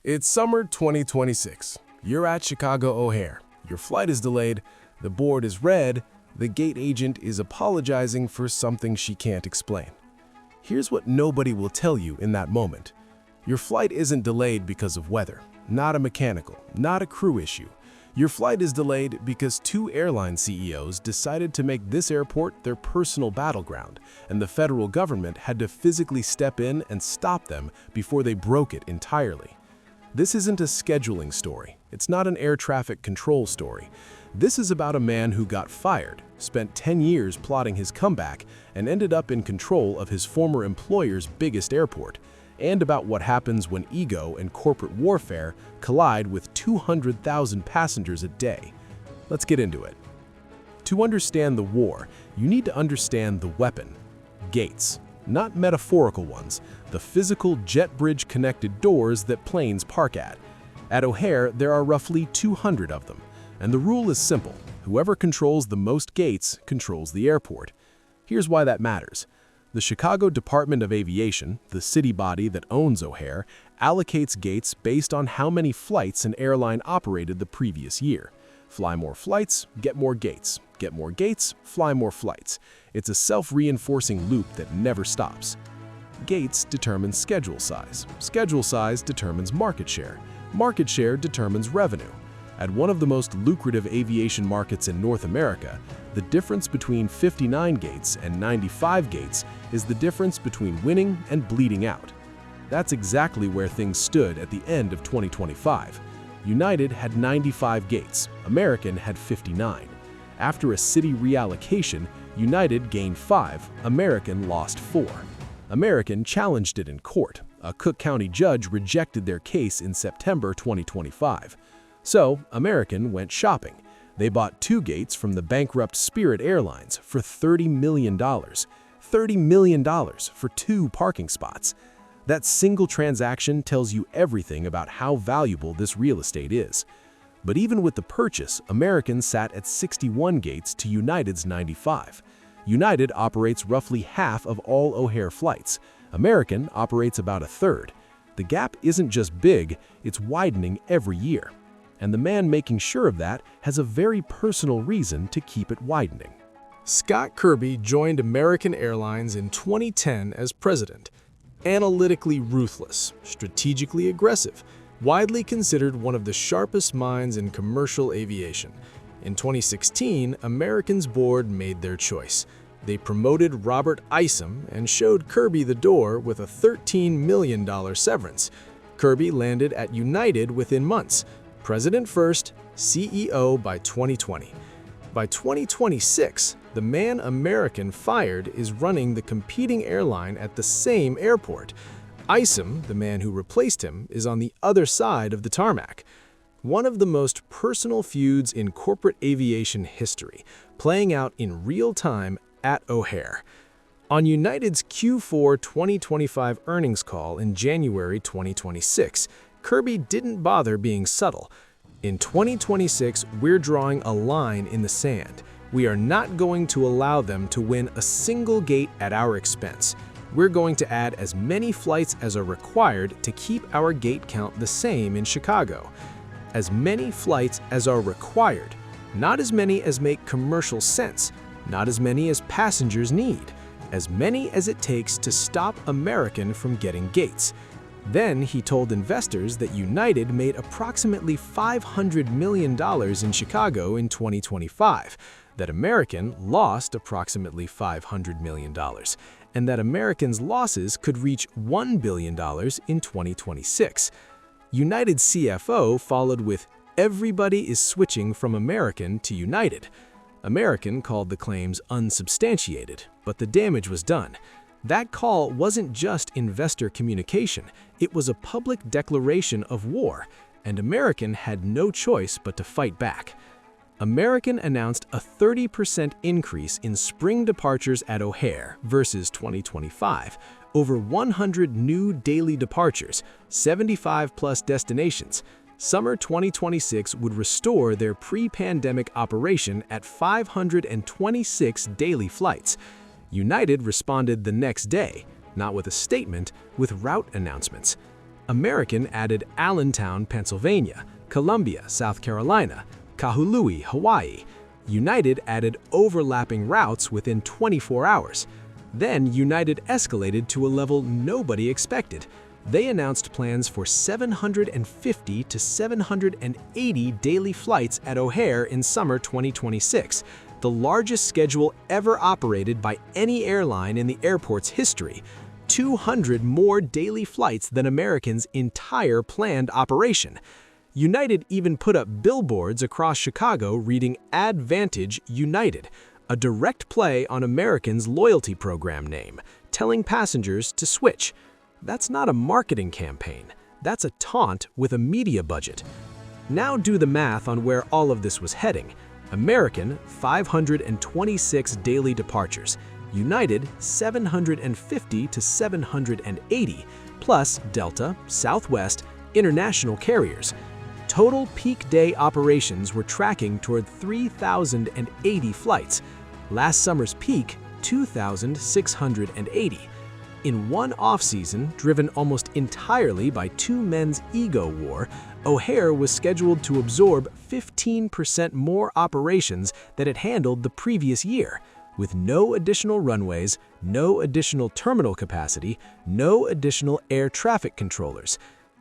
It's summer 2026. You're at Chicago O'Hare. Your flight is delayed, the board is red, the gate agent is apologizing for something she can't explain. Here's what nobody will tell you in that moment. Your flight isn't delayed because of weather, not a mechanical, not a crew issue. Your flight is delayed because two airline CEOs decided to make this airport their personal battleground, and the federal government had to physically step in and stop them before they broke it entirely. This isn't a scheduling story. It's not an air traffic control story. This is about a man who got fired, spent 10 years plotting his comeback, and ended up in control of his former employer's biggest airport, and about what happens when ego and corporate warfare collide with 200,000 passengers a day. Let's get into it. To understand the war, you need to understand the weapon: gates. Not metaphorical ones, the physical jet bridge-connected doors that planes park at. At O'Hare, there are roughly 200 of them, and the rule is simple: whoever controls the most gates controls the airport. Here's why that matters. The Chicago Department of Aviation, the city body that owns O'Hare, allocates gates based on how many flights an airline operated the previous year. Fly more flights, get more gates. Get more gates, fly more flights. It's a self-reinforcing loop that never stops. Gates determine schedule size. Schedule size determines market share. Market share determines revenue. At one of the most lucrative aviation markets in North America, the difference between 59 gates and 95 gates is the difference between winning and bleeding out. That's exactly where things stood at the end of 2025. United had 95 gates, American had 59. After a city reallocation, United gained 5, American lost 4. American challenged it in court. A Cook County judge rejected their case in September 2025. So, American went shopping. They bought 2 gates from the bankrupt Spirit Airlines for $30 million. $30 million for 2 parking spots. That single transaction tells you everything about how valuable this real estate is. But even with the purchase, American sat at 61 gates to United's 95. United operates roughly half of all O'Hare flights. American operates about a third. The gap isn't just big, it's widening every year. And the man making sure of that has a very personal reason to keep it widening. Scott Kirby joined American Airlines in 2010 as president. Analytically ruthless, strategically aggressive, widely considered one of the sharpest minds in commercial aviation. In 2016, American's board made their choice. They promoted Robert Isom and showed Kirby the door with a $13 million severance. Kirby landed at United within months. President first, CEO by 2020. By 2026, the man American fired is running the competing airline at the same airport. Isom, the man who replaced him, is on the other side of the tarmac. One of the most personal feuds in corporate aviation history, playing out in real time at O'Hare. On United's Q4 2025 earnings call in January 2026, Kirby didn't bother being subtle. In 2026, we're drawing a line in the sand. We are not going to allow them to win a single gate at our expense. We're going to add as many flights as are required to keep our gate count the same in Chicago. As many flights as are required, not as many as make commercial sense, not as many as passengers need, as many as it takes to stop American from getting gates. Then he told investors that United made approximately $500 million in Chicago in 2025, that American lost approximately $500 million, and that American's losses could reach $1 billion in 2026. United's CFO followed with, "Everybody is switching from American to United." American called the claims unsubstantiated, but the damage was done. That call wasn't just investor communication, it was a public declaration of war, and American had no choice but to fight back. American announced a 30% increase in spring departures at O'Hare versus 2025, over 100 new daily departures, 75+ destinations. Summer 2026 would restore their pre-pandemic operation at 526 daily flights. United responded the next day, not with a statement, with route announcements. American added Allentown, Pennsylvania, Columbia, South Carolina, Kahului, Hawaii. United added overlapping routes within 24 hours. Then United escalated to a level nobody expected. They announced plans for 750 to 780 daily flights at O'Hare in summer 2026, the largest schedule ever operated by any airline in the airport's history. 200 more daily flights than American's entire planned operation. United even put up billboards across Chicago reading "Advantage United," a direct play on American's loyalty program name, telling passengers to switch. That's not a marketing campaign. That's a taunt with a media budget. Now do the math on where all of this was heading. American, 526 daily departures. United, 750 to 780, plus Delta, Southwest, international carriers. Total peak day operations were tracking toward 3,080 flights. Last summer's peak, 2,680. In one off-season, driven almost entirely by two men's ego war, O'Hare was scheduled to absorb 15% more operations than it handled the previous year, with no additional runways, no additional terminal capacity, no additional air traffic controllers.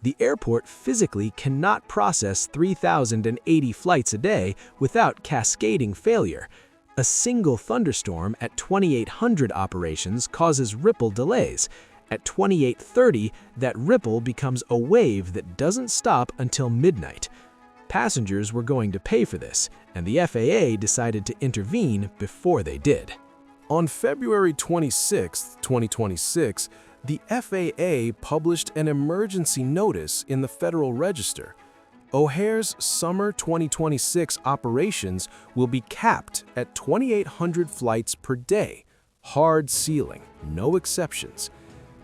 The airport physically cannot process 3,080 flights a day without cascading failure. A single thunderstorm at 2,800 operations causes ripple delays. At 2,830, that ripple becomes a wave that doesn't stop until midnight. Passengers were going to pay for this, and the FAA decided to intervene before they did. On February 26, 2026, the FAA published an emergency notice in the Federal Register. O'Hare's summer 2026 operations will be capped at 2,800 flights per day. Hard ceiling, no exceptions.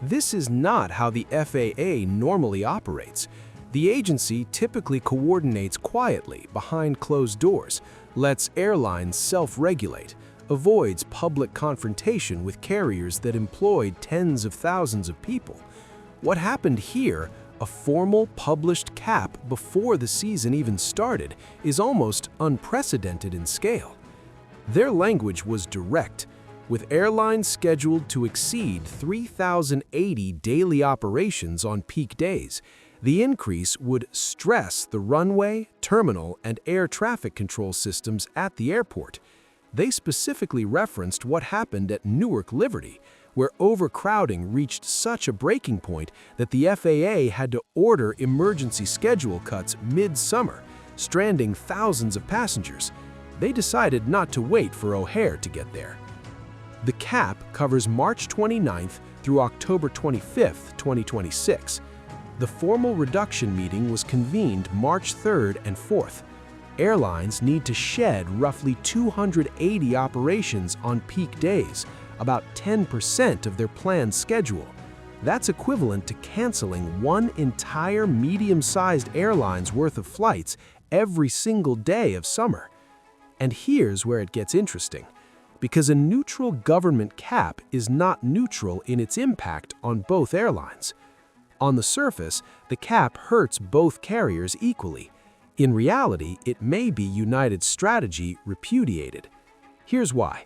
This is not how the FAA normally operates. The agency typically coordinates quietly behind closed doors, lets airlines self-regulate, avoids public confrontation with carriers that employed tens of thousands of people. What happened here, a formal published cap before the season even started, is almost unprecedented in scale. Their language was direct, with airlines scheduled to exceed 3,080 daily operations on peak days. The increase would stress the runway, terminal, and air traffic control systems at the airport. They specifically referenced what happened at Newark Liberty, where overcrowding reached such a breaking point that the FAA had to order emergency schedule cuts mid-summer, stranding thousands of passengers. They decided not to wait for O'Hare to get there. The cap covers March 29th through October 25th, 2026. The formal reduction meeting was convened March 3rd and 4th. Airlines need to shed roughly 280 operations on peak days, about 10% of their planned schedule. That's equivalent to canceling one entire medium-sized airline's worth of flights every single day of summer. And here's where it gets interesting, because a neutral government cap is not neutral in its impact on both airlines. On the surface, the cap hurts both carriers equally. In reality, it may be United's strategy repudiated. Here's why.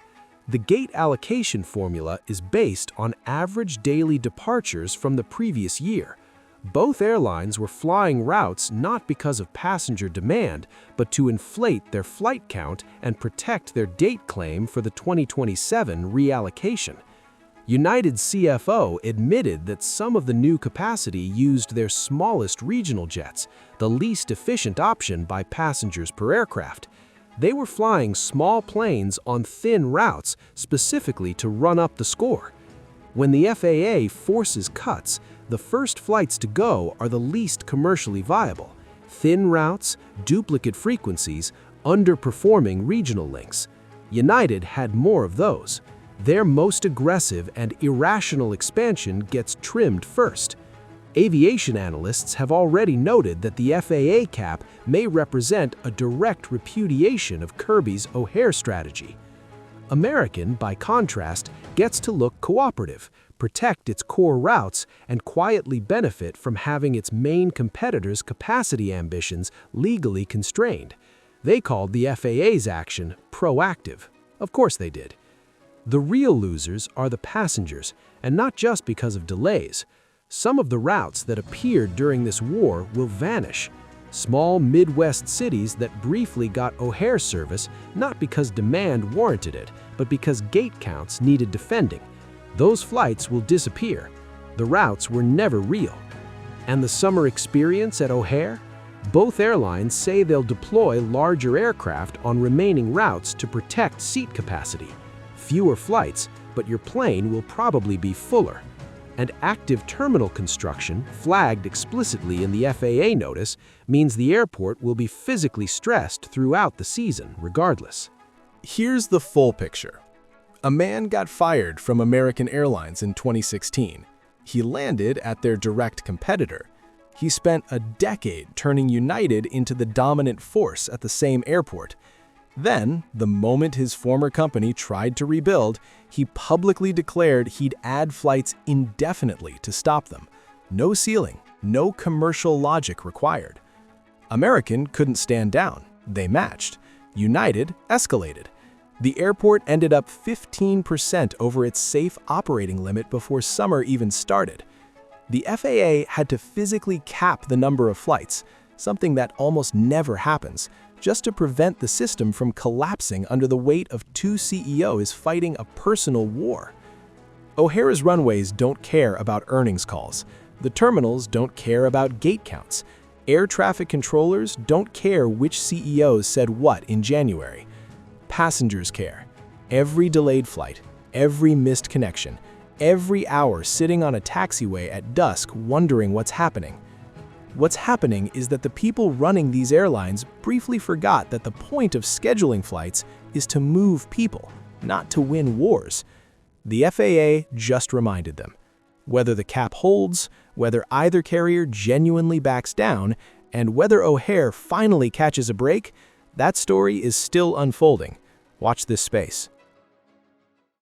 The gate allocation formula is based on average daily departures from the previous year. Both airlines were flying routes not because of passenger demand, but to inflate their flight count and protect their date claim for the 2027 reallocation. United's CFO admitted that some of the new capacity used their smallest regional jets, the least efficient option by passengers per aircraft. They were flying small planes on thin routes specifically to run up the score. When the FAA forces cuts, the first flights to go are the least commercially viable. Thin routes, duplicate frequencies, underperforming regional links. United had more of those. Their most aggressive and irrational expansion gets trimmed first. Aviation analysts have already noted that the FAA cap may represent a direct repudiation of Kirby's O'Hare strategy. American, by contrast, gets to look cooperative, protect its core routes, and quietly benefit from having its main competitors' capacity ambitions legally constrained. They called the FAA's action proactive. Of course they did. The real losers are the passengers, and not just because of delays. Some of the routes that appeared during this war will vanish. Small Midwest cities that briefly got O'Hare service not because demand warranted it, but because gate counts needed defending. Those flights will disappear. The routes were never real. And the summer experience at O'Hare? Both airlines say they'll deploy larger aircraft on remaining routes to protect seat capacity. Fewer flights, but your plane will probably be fuller. And active terminal construction, flagged explicitly in the FAA notice, means the airport will be physically stressed throughout the season, regardless. Here's the full picture. A man got fired from American Airlines in 2016. He landed at their direct competitor. He spent a decade turning United into the dominant force at the same airport. Then, the moment his former company tried to rebuild, he publicly declared he'd add flights indefinitely to stop them. No ceiling, no commercial logic required. American couldn't stand down. They matched. United escalated. The airport ended up 15% over its safe operating limit before summer even started. The FAA had to physically cap the number of flights, something that almost never happens, just to prevent the system from collapsing under the weight of two CEOs fighting a personal war. O'Hare's runways don't care about earnings calls. The terminals don't care about gate counts. Air traffic controllers don't care which CEOs said what in January. Passengers care. Every delayed flight, every missed connection, every hour sitting on a taxiway at dusk wondering what's happening. What's happening is that the people running these airlines briefly forgot that the point of scheduling flights is to move people, not to win wars. The FAA just reminded them. Whether the cap holds, whether either carrier genuinely backs down, and whether O'Hare finally catches a break, that story is still unfolding. Watch this space.